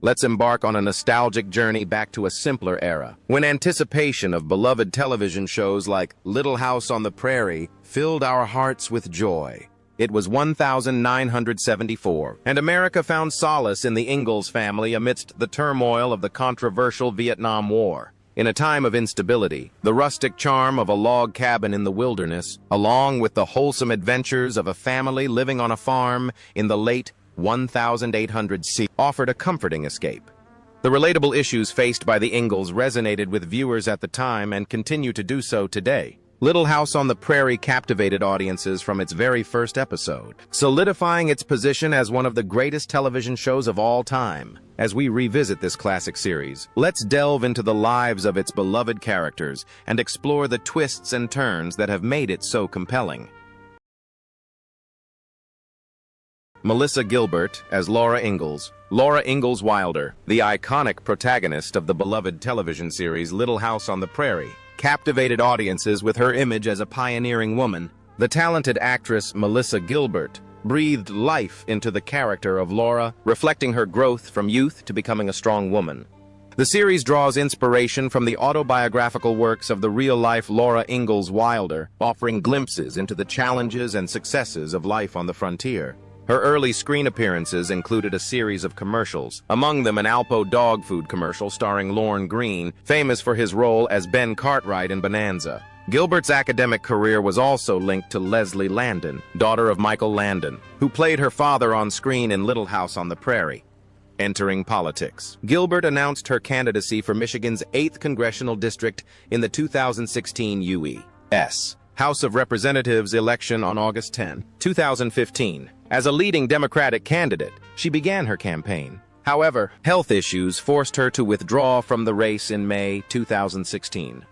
let's embark on a nostalgic journey back to a simpler era, when anticipation of beloved television shows like Little House on the Prairie filled our hearts with joy. It was 1974, and America found solace in the Ingalls family amidst the turmoil of the controversial Vietnam War. In a time of instability, the rustic charm of a log cabin in the wilderness, along with the wholesome adventures of a family living on a farm in the late 1800s, offered a comforting escape. The relatable issues faced by the Ingalls resonated with viewers at the time and continue to do so today. Little House on the Prairie captivated audiences from its very first episode, solidifying its position as one of the greatest television shows of all time. As we revisit this classic series, let's delve into the lives of its beloved characters and explore the twists and turns that have made it so compelling. Melissa Gilbert as Laura Ingalls. Laura Ingalls Wilder, the iconic protagonist of the beloved television series Little House on the Prairie, captivated audiences with her image as a pioneering woman. The talented actress Melissa Gilbert breathed life into the character of Laura, reflecting her growth from youth to becoming a strong woman. The series draws inspiration from the autobiographical works of the real-life Laura Ingalls Wilder, offering glimpses into the challenges and successes of life on the frontier. Her early screen appearances included a series of commercials, among them an Alpo dog food commercial starring Lorne Greene, famous for his role as Ben Cartwright in Bonanza. Gilbert's academic career was also linked to Leslie Landon, daughter of Michael Landon, who played her father on screen in Little House on the Prairie. Entering politics, Gilbert announced her candidacy for Michigan's 8th Congressional District in the 2016 U.S. House of Representatives election on August 10, 2015. As a leading Democratic candidate, she began her campaign. However, health issues forced her to withdraw from the race in May 2016.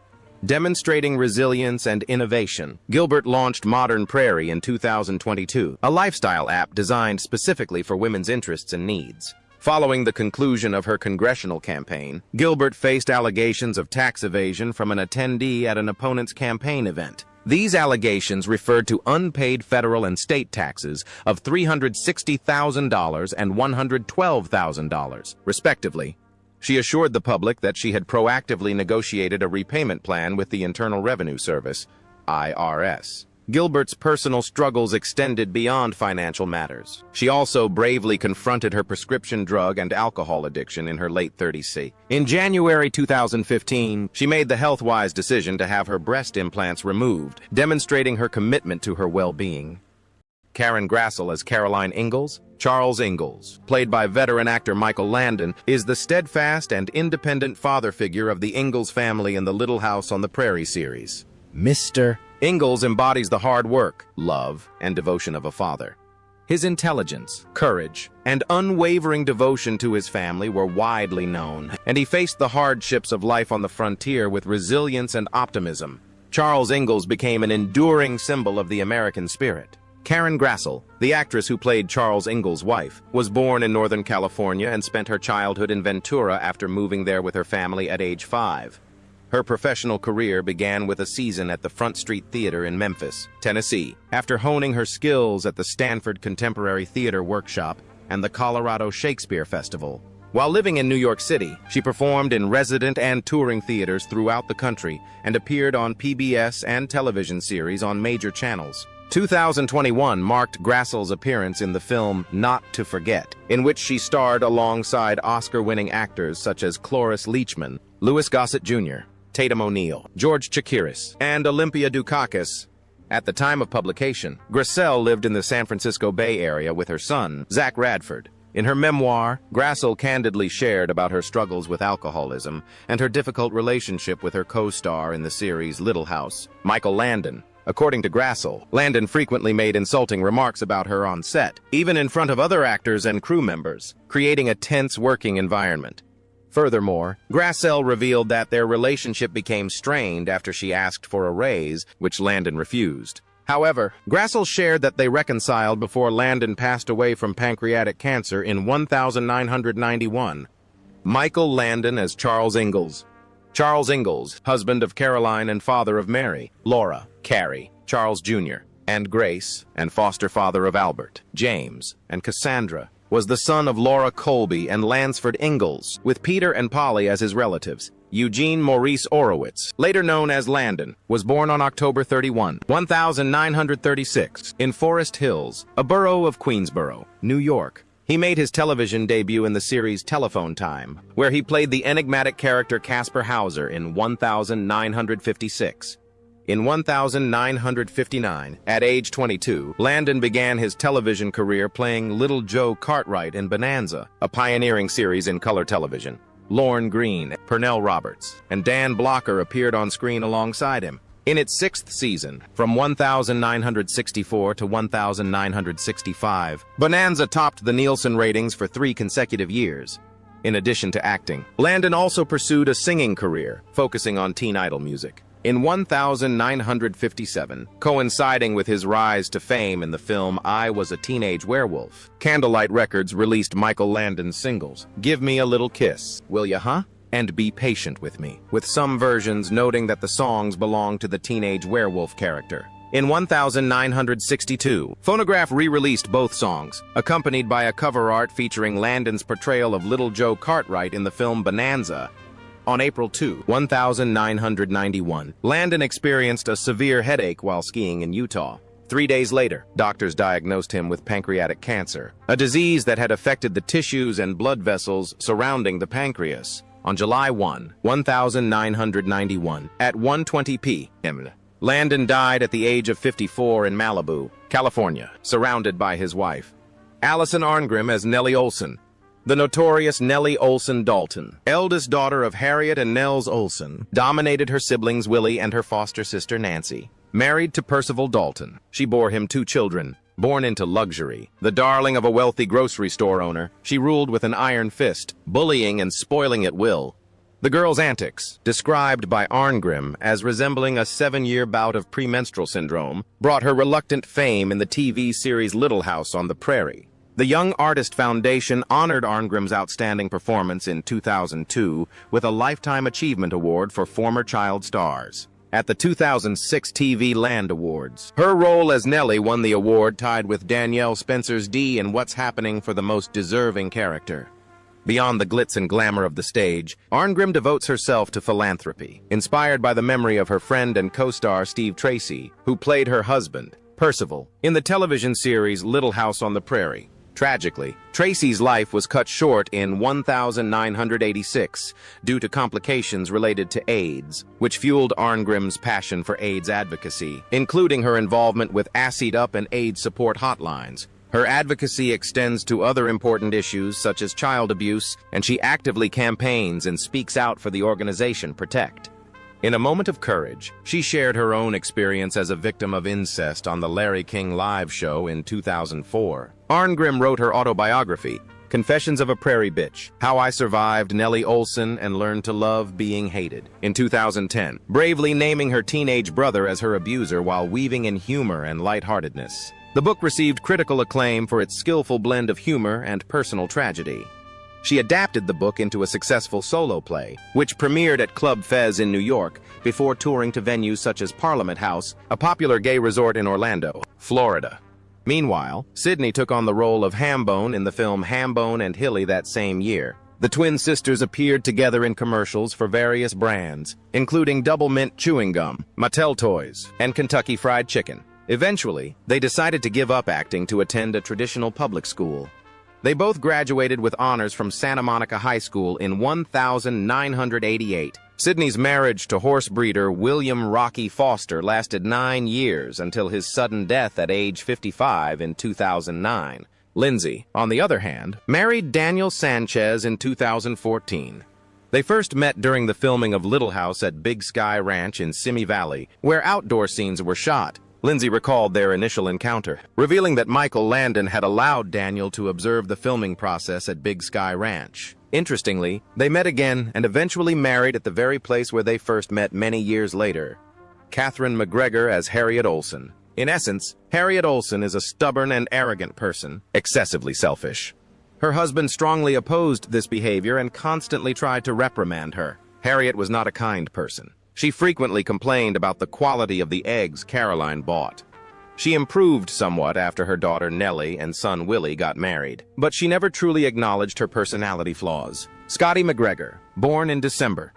Demonstrating resilience and innovation, Gilbert launched Modern Prairie in 2022, a lifestyle app designed specifically for women's interests and needs. Following the conclusion of her congressional campaign, Gilbert faced allegations of tax evasion from an attendee at an opponent's campaign event. These allegations referred to unpaid federal and state taxes of $360,000 and $112,000, respectively. She assured the public that she had proactively negotiated a repayment plan with the Internal Revenue Service, IRS. Gilbert's personal struggles extended beyond financial matters. She also bravely confronted her prescription drug and alcohol addiction in her late 30s. In January 2015, she made the health-wise decision to have her breast implants removed, demonstrating her commitment to her well-being. Karen Grassel as Caroline Ingalls. Charles Ingalls, played by veteran actor Michael Landon, is the steadfast and independent father figure of the Ingalls family in the Little House on the Prairie series. Mr. Ingalls embodies the hard work, love, and devotion of a father. His intelligence, courage, and unwavering devotion to his family were widely known, and he faced the hardships of life on the frontier with resilience and optimism. Charles Ingalls became an enduring symbol of the American spirit. Karen Grassel, the actress who played Charles Ingalls' wife, was born in Northern California and spent her childhood in Ventura after moving there with her family at age 5. Her professional career began with a season at the Front Street Theater in Memphis, Tennessee, after honing her skills at the Stanford Contemporary Theater Workshop and the Colorado Shakespeare Festival. While living in New York City, she performed in resident and touring theaters throughout the country and appeared on PBS and television series on major channels. 2021 marked Grassel's appearance in the film Not to Forget, in which she starred alongside Oscar-winning actors such as Cloris Leachman, Louis Gossett Jr., Tatum O'Neal, George Chakiris, and Olympia Dukakis. At the time of publication, Grassel lived in the San Francisco Bay Area with her son, Zach Radford. In her memoir, Grassel candidly shared about her struggles with alcoholism and her difficult relationship with her co-star in the series Little House, Michael Landon. According to Grassel, Landon frequently made insulting remarks about her on set, even in front of other actors and crew members, creating a tense working environment. Furthermore, Grassel revealed that their relationship became strained after she asked for a raise, which Landon refused. However, Grassel shared that they reconciled before Landon passed away from pancreatic cancer in 1991. Michael Landon as Charles Ingalls. Charles Ingalls, husband of Caroline and father of Mary, Laura, Carrie, Charles Jr., and Grace, and foster father of Albert, James, and Cassandra, was the son of Laura Colby and Lansford Ingalls, with Peter and Polly as his relatives. Eugene Maurice Orowitz, later known as Landon, was born on October 31, 1936, in Forest Hills, a borough of Queensboro, New York. He made his television debut in the series Telephone Time, where he played the enigmatic character Caspar Hauser in 1956. In 1959, at age 22, Landon began his television career playing Little Joe Cartwright in Bonanza, a pioneering series in color television. Lorne Greene, Pernell Roberts, and Dan Blocker appeared on screen alongside him. In its sixth season, from 1964 to 1965, Bonanza topped the Nielsen ratings for 3 consecutive years. In addition to acting, Landon also pursued a singing career, focusing on teen idol music. In 1957, coinciding with his rise to fame in the film I Was a Teenage Werewolf, Candlelight Records released Michael Landon's singles, Give Me a Little Kiss, Will Ya Huh? And Be Patient With Me, with some versions noting that the songs belong to the teenage werewolf character. In 1962, Phonograph re-released both songs, accompanied by a cover art featuring Landon's portrayal of Little Joe Cartwright in the film Bonanza. On April 2, 1991, Landon experienced a severe headache while skiing in Utah. 3 days later, doctors diagnosed him with pancreatic cancer, a disease that had affected the tissues and blood vessels surrounding the pancreas. On July 1, 1991, at 1:20 p.m., Landon died at the age of 54 in Malibu, California, surrounded by his wife, Allison Arngrim, as Nellie Olson. The notorious Nellie Olson Dalton, eldest daughter of Harriet and Nels Olson, dominated her siblings Willie and her foster sister Nancy. Married to Percival Dalton, she bore him 2 children. Born into luxury, the darling of a wealthy grocery store owner, she ruled with an iron fist, bullying and spoiling at will. The girl's antics, described by Arngrim as resembling a 7-year bout of premenstrual syndrome, brought her reluctant fame in the TV series Little House on the Prairie. The Young Artist Foundation honored Arngrim's outstanding performance in 2002 with a Lifetime Achievement Award for former child stars. At the 2006 TV Land Awards, her role as Nellie won the award, tied with Danielle Spencer's D in What's Happening for the most deserving character. Beyond the glitz and glamour of the stage, Arngrim devotes herself to philanthropy, inspired by the memory of her friend and co-star Steve Tracy, who played her husband, Percival, in the television series Little House on the Prairie. Tragically, Tracy's life was cut short in 1986 due to complications related to AIDS, which fueled Arngrim's passion for AIDS advocacy, including her involvement with Acid Up and AIDS support hotlines. Her advocacy extends to other important issues such as child abuse, and she actively campaigns and speaks out for the organization Protect. In a moment of courage, she shared her own experience as a victim of incest on the Larry King Live show in 2004. Arngrim wrote her autobiography, Confessions of a Prairie Bitch: How I Survived Nellie Olson and Learned to Love Being Hated, in 2010, bravely naming her teenage brother as her abuser while weaving in humor and lightheartedness. The book received critical acclaim for its skillful blend of humor and personal tragedy. She adapted the book into a successful solo play, which premiered at Club Fez in New York before touring to venues such as Parliament House, a popular gay resort in Orlando, Florida. Meanwhile, Sydney took on the role of Hambone in the film Hambone and Hilly that same year. The twin sisters appeared together in commercials for various brands, including Double Mint chewing gum, Mattel toys, and Kentucky Fried Chicken. Eventually, they decided to give up acting to attend a traditional public school. They both graduated with honors from Santa Monica High School in 1988. Sydney's marriage to horse breeder William Rocky Foster lasted 9 years until his sudden death at age 55 in 2009. Lindsay, on the other hand, married Daniel Sanchez in 2014. They first met during the filming of Little House at Big Sky Ranch in Simi Valley, where outdoor scenes were shot. Lindsay recalled their initial encounter, revealing that Michael Landon had allowed Daniel to observe the filming process at Big Sky Ranch. Interestingly, they met again and eventually married at the very place where they first met many years later. Catherine McGregor as Harriet Olson. In essence, Harriet Olson is a stubborn and arrogant person, excessively selfish. Her husband strongly opposed this behavior and constantly tried to reprimand her. Harriet was not a kind person. She frequently complained about the quality of the eggs Caroline bought. She improved somewhat after her daughter Nellie and son Willie got married, but she never truly acknowledged her personality flaws. Scotty McGregor, born in December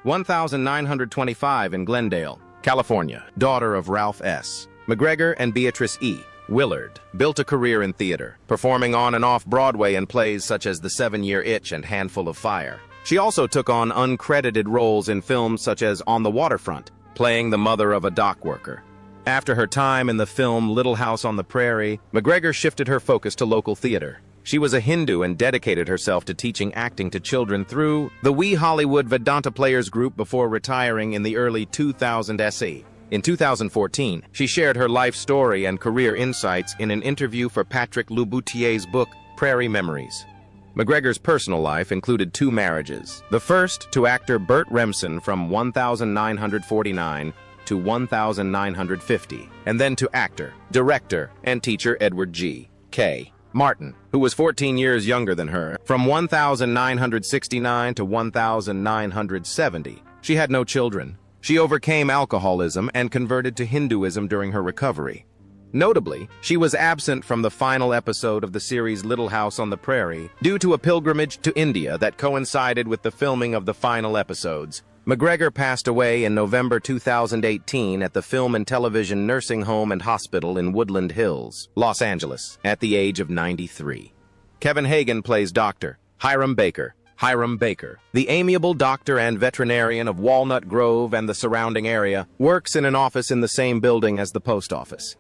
1925 in Glendale, California, daughter of Ralph S. McGregor and Beatrice E. Willard, built a career in theater, performing on and off Broadway in plays such as The 7-Year Itch and Handful of Fire. She also took on uncredited roles in films such as On the Waterfront, playing the mother of a dock worker. After her time in the film Little House on the Prairie, McGregor shifted her focus to local theater. She was a Hindu and dedicated herself to teaching acting to children through the Wee Hollywood Vedanta Players group before retiring in the early 2000s. In 2014, she shared her life story and career insights in an interview for Patrick Louboutier's book, Prairie Memories. McGregor's personal life included 2 marriages. The first to actor Burt Remsen from 1949 to 1950, and then to actor, director, and teacher Edward G. K. Martin, who was 14 years younger than her, from 1969 to 1970. She had no children. She overcame alcoholism and converted to Hinduism during her recovery. Notably, she was absent from the final episode of the series Little House on the Prairie due to a pilgrimage to India that coincided with the filming of the final episodes. McGregor passed away in November 2018 at the Film and Television Nursing Home and Hospital in Woodland Hills, Los Angeles, at the age of 93. Kevin Hagen plays Dr. Hiram Baker. Hiram Baker, the amiable doctor and veterinarian of Walnut Grove and the surrounding area, works in an office in the same building as the post office.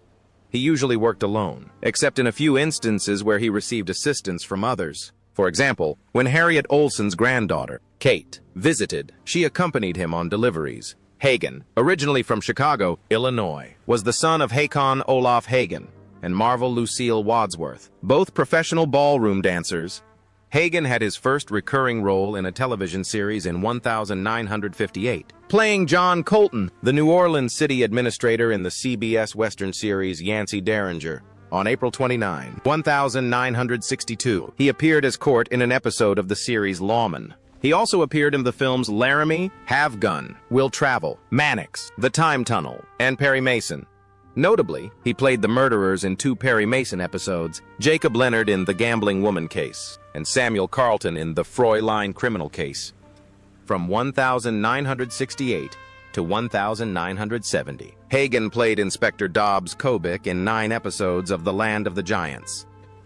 He usually worked alone, except in a few instances where he received assistance from others. For example, when Harriet Olsen's granddaughter, Kate, visited, she accompanied him on deliveries. Hagen, originally from Chicago, Illinois, was the son of Hakon Olaf Hagen and Marvel Lucille Wadsworth, both professional ballroom dancers. Hagen had his first recurring role in a television series in 1958, playing John Colton, the New Orleans city administrator in the CBS Western series Yancey Derringer. On April 29, 1962, he appeared as Court in an episode of the series Lawman. He also appeared in the films Laramie, Have Gun, Will Travel, Mannix, The Time Tunnel, and Perry Mason. Notably, he played the murderers in 2 Perry Mason episodes, Jacob Leonard in The Gambling Woman Case, and Samuel Carlton in The Fräulein Criminal Case. From 1968 to 1970, Hagen played Inspector Dobbs Kobik in 9 episodes of The Land of the Giants.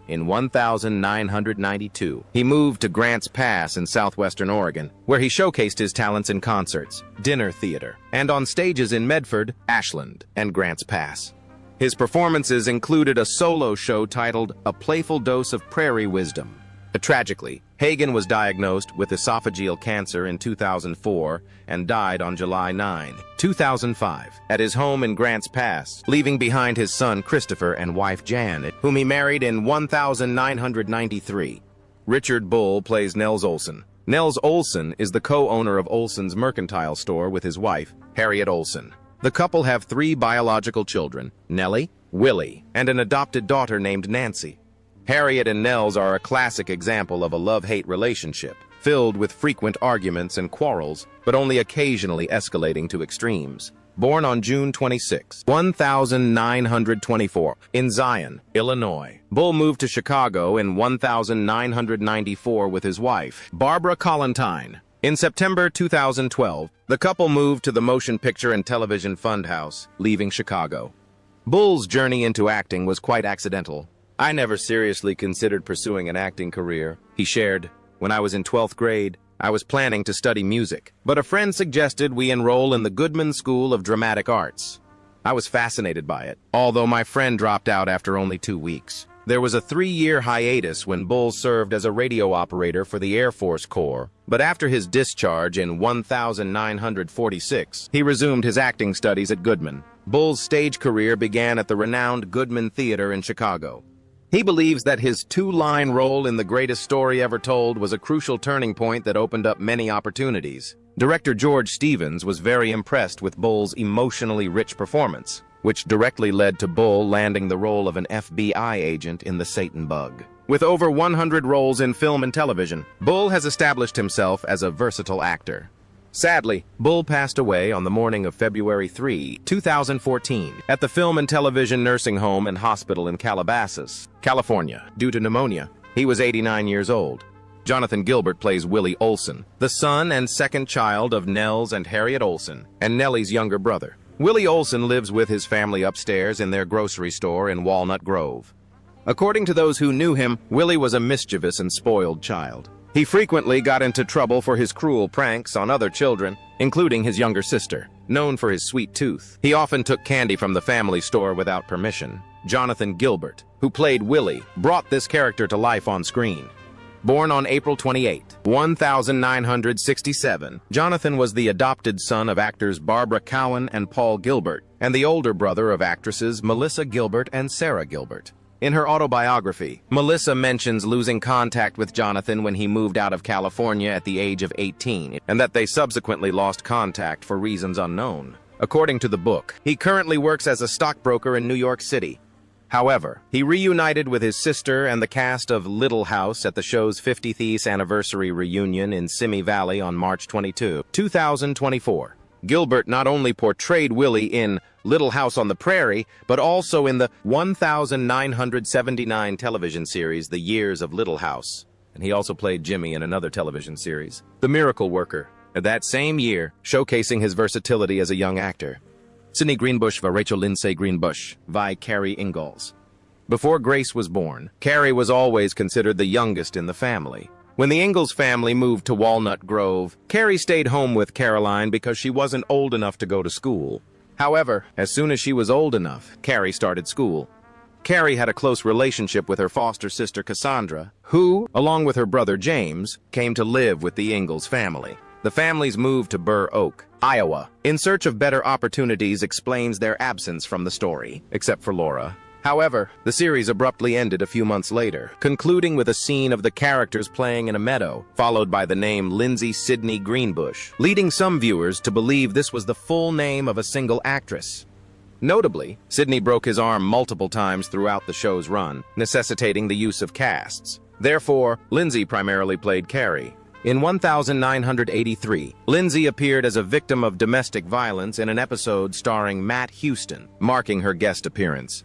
In 1992, he moved to Grants Pass in southwestern Oregon, where he showcased his talents in concerts, dinner theater, and on stages in Medford, Ashland, and Grants Pass. His performances included a solo show titled A Playful Dose of Prairie Wisdom. Tragically, Hagen was diagnosed with esophageal cancer in 2004 and died on July 9, 2005, at his home in Grants Pass, leaving behind his son Christopher and wife Janet, whom he married in 1993. Richard Bull plays Nels Olson. Nels Olson is the co-owner of Olson's Mercantile Store with his wife, Harriet Olson. The couple have 3 biological children, Nellie, Willie, and an adopted daughter named Nancy. Harriet and Nels are a classic example of a love-hate relationship, filled with frequent arguments and quarrels, but only occasionally escalating to extremes. Born on June 26, 1924, in Zion, Illinois, Bull moved to Chicago in 1994 with his wife, Barbara Collentine. In September 2012, the couple moved to the Motion Picture and Television Fundhouse, leaving Chicago. Bull's journey into acting was quite accidental. "I never seriously considered pursuing an acting career," he shared. "When I was in 12th grade, I was planning to study music, but a friend suggested we enroll in the Goodman School of Dramatic Arts. I was fascinated by it, although my friend dropped out after only 2 weeks. There was a 3-year hiatus when Bull served as a radio operator for the Air Force Corps, but after his discharge in 1946, he resumed his acting studies at Goodman. Bull's stage career began at the renowned Goodman Theater in Chicago. He believes that his 2-line role in The Greatest Story Ever Told was a crucial turning point that opened up many opportunities. Director George Stevens was very impressed with Bull's emotionally rich performance, which directly led to Bull landing the role of an FBI agent in The Satan Bug. With over 100 roles in film and television, Bull has established himself as a versatile actor. Sadly, Bull passed away on the morning of February 3, 2014, at the Film and Television Nursing Home and Hospital in Calabasas, California, due to pneumonia. He was 89 years old. Jonathan Gilbert plays Willie Olson, the son and second child of Nels and Harriet Olson, and Nellie's younger brother. Willie Olson lives with his family upstairs in their grocery store in Walnut Grove. According to those who knew him, Willie was a mischievous and spoiled child. He frequently got into trouble for his cruel pranks on other children, including his younger sister. Known for his sweet tooth, he often took candy from the family store without permission. Jonathan Gilbert, who played Willie, brought this character to life on screen. Born on April 28, 1967, Jonathan was the adopted son of actors Barbara Cowan and Paul Gilbert, and the older brother of actresses Melissa Gilbert and Sarah Gilbert. In her autobiography, Melissa mentions losing contact with Jonathan when he moved out of California at the age of 18, and that they subsequently lost contact for reasons unknown. According to the book, he currently works as a stockbroker in New York City. However, he reunited with his sister and the cast of Little House at the show's 50th anniversary reunion in Simi Valley on March 22, 2024. Gilbert not only portrayed Willie in Little House on the Prairie, but also in the 1979 television series The Years of Little House. And he also played Jimmy in another television series, The Miracle Worker, that same year, showcasing his versatility as a young actor. Sidney Greenbush va Rachel Lindsay Greenbush vi Carrie Ingalls. Before Grace was born, Carrie was always considered the youngest in the family. When the Ingalls family moved to Walnut Grove, Carrie stayed home with Caroline because she wasn't old enough to go to school. However, as soon as she was old enough, Carrie started school. Carrie had a close relationship with her foster sister Cassandra, who, along with her brother James, came to live with the Ingalls family. The family's move to Burr Oak, Iowa, in search of better opportunities explains their absence from the story, except for Laura. However, the series abruptly ended a few months later, concluding with a scene of the characters playing in a meadow, followed by the name Lindsay Sidney Greenbush, leading some viewers to believe this was the full name of a single actress. Notably, Sidney broke his arm multiple times throughout the show's run, necessitating the use of casts. Therefore, Lindsay primarily played Carrie. In 1983, Lindsay appeared as a victim of domestic violence in an episode starring Matt Houston, marking her guest appearance.